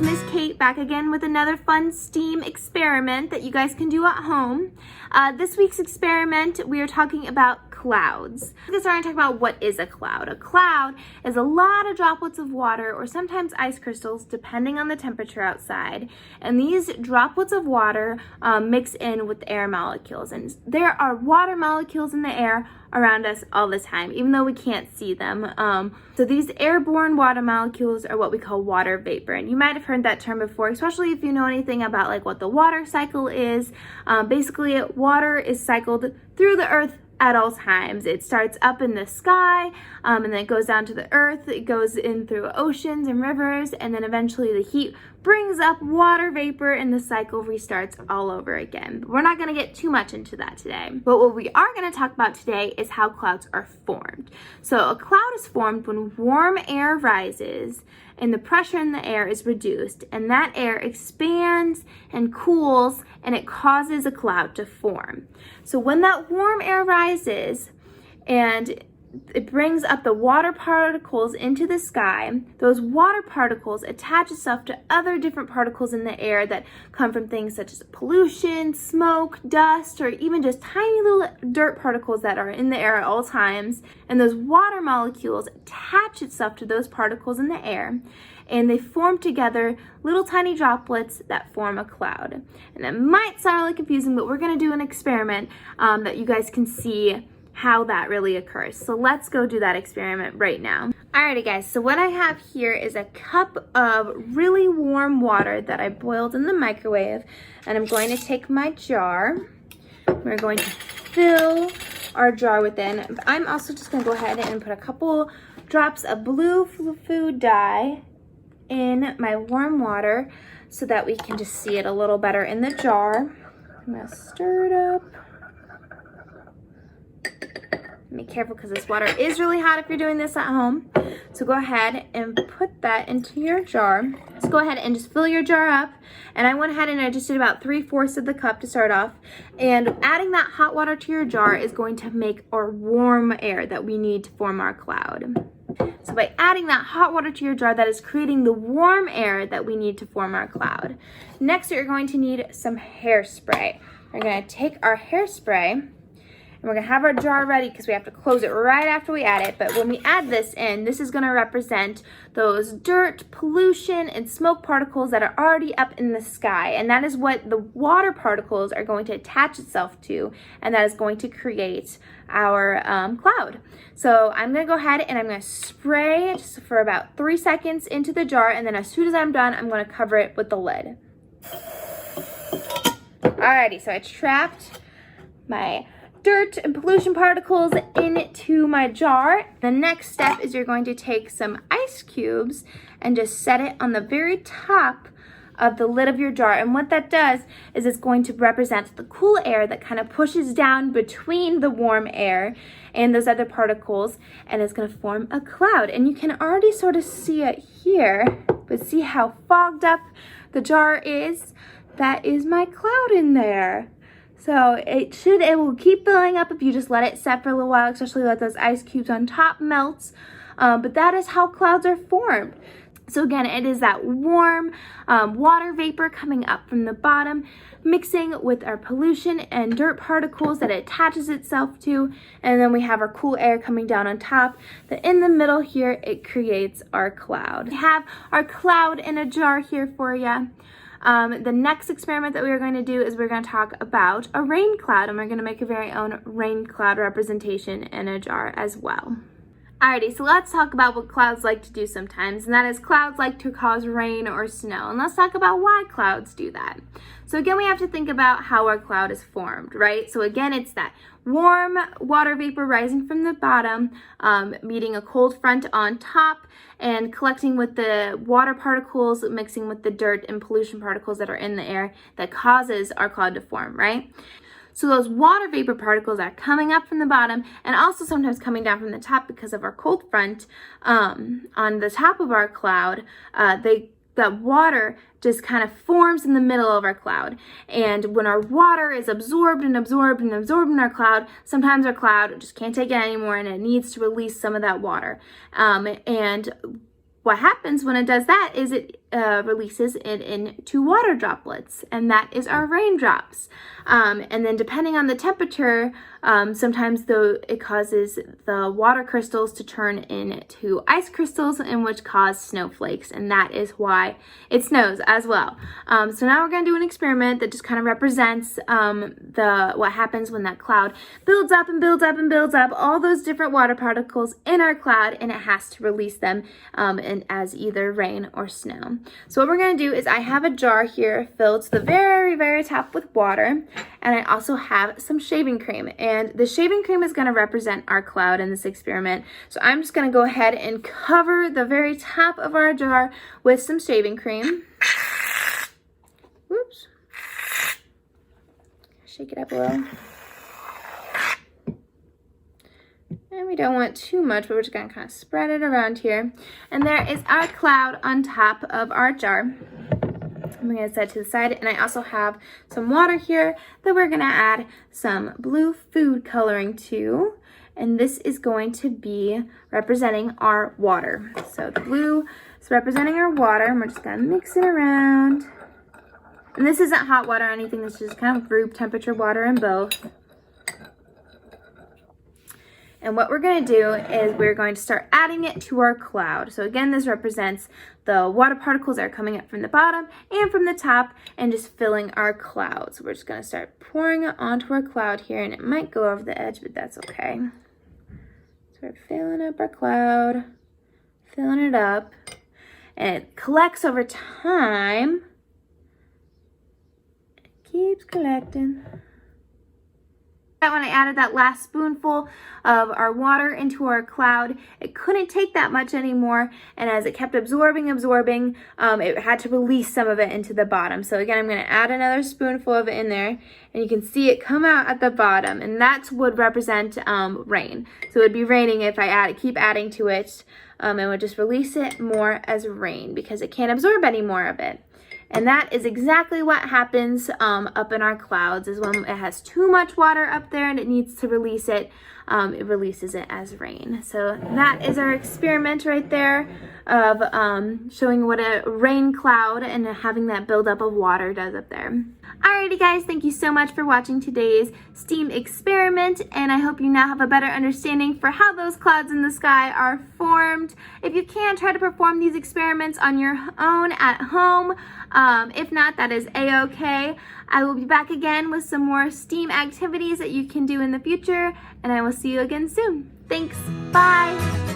Miss Kate back again with another fun STEAM experiment that you guys can do at home. This week's experiment, we are talking about clouds. We're going to talk about what is a cloud. A cloud is a lot of droplets of water or sometimes ice crystals depending on the temperature outside. And these droplets of water mix in with air molecules. And there are water molecules in the air around us all the time, even though we can't see them. So these airborne water molecules are what we call water vapor. And you might have heard that term before, especially if you know anything about like what the water cycle is. Basically, water is cycled through the earth at all times. It starts up in the sky, and then it goes down to the earth. It goes in through oceans and rivers, and then eventually the heat brings up water vapor and the cycle restarts all over again. But we're not going to get too much into that today. But what we are going to talk about today is how clouds are formed. So a cloud is formed when warm air rises and the pressure in the air is reduced, and that air expands and cools, and it causes a cloud to form. So when that warm air rises and it brings up the water particles into the sky, those water particles attach itself to other different particles in the air that come from things such as pollution, smoke, dust, or even just tiny little dirt particles that are in the air at all times. And those water molecules attach itself to those particles in the air, and they form together little tiny droplets that form a cloud. And it might sound really confusing, but we're going to do an experiment that you guys can see how that really occurs. So let's go do that experiment right now. Alrighty guys, so what I have here is a cup of really warm water that I boiled in the microwave, and I'm going to take my jar. We're going to fill our jar within. I'm also just going to go ahead and put a couple drops of blue food dye in my warm water so that we can just see it a little better in the jar. I'm going to stir it up. Be careful because this water is really hot if you're doing this at home. So go ahead and put that into your jar. So go ahead and just fill your jar up. And I went ahead and I just did about 3/4 of the cup to start off. And adding that hot water to your jar is going to make our warm air that we need to form our cloud. So by adding that hot water to your jar, that is creating the warm air that we need to form our cloud. Next, you're going to need some hairspray. We're going to take our hairspray, and we're going to have our jar ready because we have to close it right after we add it. But when we add this in, this is going to represent those dirt, pollution, and smoke particles that are already up in the sky. And that is what the water particles are going to attach itself to, and that is going to create our cloud. So I'm going to go ahead and I'm going to spray just for about 3 seconds into the jar, and then as soon as I'm done, I'm going to cover it with the lid. Alrighty, so I trapped my dirt and pollution particles into my jar. The next step is you're going to take some ice cubes and just set it on the very top of the lid of your jar. And what that does is it's going to represent the cool air that kind of pushes down between the warm air and those other particles, and it's going to form a cloud. And you can already sort of see it here, but see how fogged up the jar is? That is my cloud in there. So it will keep filling up if you just let it set for a little while, especially let those ice cubes on top melt. But that is how clouds are formed. So again, it is that warm water vapor coming up from the bottom, mixing with our pollution and dirt particles that it attaches itself to. And then we have our cool air coming down on top. That in the middle here, it creates our cloud. We have our cloud in a jar here for you. The next experiment that we are going to do is we're going to talk about a rain cloud, and we're going to make a very own rain cloud representation in a jar as well. Alrighty, so let's talk about what clouds like to do sometimes, and that is clouds like to cause rain or snow. And let's talk about why clouds do that. So again, we have to think about how our cloud is formed, right? So again, it's that warm water vapor rising from the bottom, meeting a cold front on top, and collecting with the water particles, mixing with the dirt and pollution particles that are in the air that causes our cloud to form, right? So those water vapor particles are coming up from the bottom and also sometimes coming down from the top because of our cold front on the top of our cloud. That water just kind of forms in the middle of our cloud. And when our water is absorbed and absorbed and absorbed in our cloud, sometimes our cloud just can't take it anymore and it needs to release some of that water. And what happens when it does that is it releases it into water droplets, and that is our raindrops. And then depending on the temperature, sometimes it causes the water crystals to turn into ice crystals, in which cause snowflakes, and that is why it snows as well. So now we're going to do an experiment that just kind of represents what happens when that cloud builds up and builds up and builds up all those different water particles in our cloud, and it has to release them as either rain or snow. So what we're going to do is I have a jar here filled to the very, very top with water, and I also have some shaving cream, and the shaving cream is going to represent our cloud in this experiment. So I'm just going to go ahead and cover the very top of our jar with some shaving cream. Whoops. Shake it up a little. And we don't want too much, but we're just going to kind of spread it around here. And there is our cloud on top of our jar. I'm going to set it to the side, and I also have some water here that we're going to add some blue food coloring to, and this is going to be representing our water. So the blue is representing our water, and we're just going to mix it around. And this isn't hot water or anything, this is just kind of room temperature water in both. And what we're going to do is we're going to start adding it to our cloud. So again, this represents the water particles that are coming up from the bottom and from the top and just filling our cloud. So we're just going to start pouring it onto our cloud here, and it might go over the edge, but that's okay. So we're filling up our cloud, filling it up, and it collects over time. It keeps collecting. When I added that last spoonful of our water into our cloud, it couldn't take that much anymore, and as it kept absorbing, it had to release some of it into the bottom. So again, I'm going to add another spoonful of it in there, and you can see it come out at the bottom, and that would represent rain. So it would be raining if I keep adding to it, and would just release it more as rain because it can't absorb any more of it. And that is exactly what happens up in our clouds, is when it has too much water up there and it needs to release it, it releases it as rain. So that is our experiment right there of showing what a rain cloud and having that buildup of water does up there. Alrighty guys, thank you so much for watching today's STEAM experiment, and I hope you now have a better understanding for how those clouds in the sky are formed. If you can, try to perform these experiments on your own at home. If not, that is a-okay. I will be back again with some more STEAM activities that you can do in the future, and I will see you again soon. Thanks. Bye.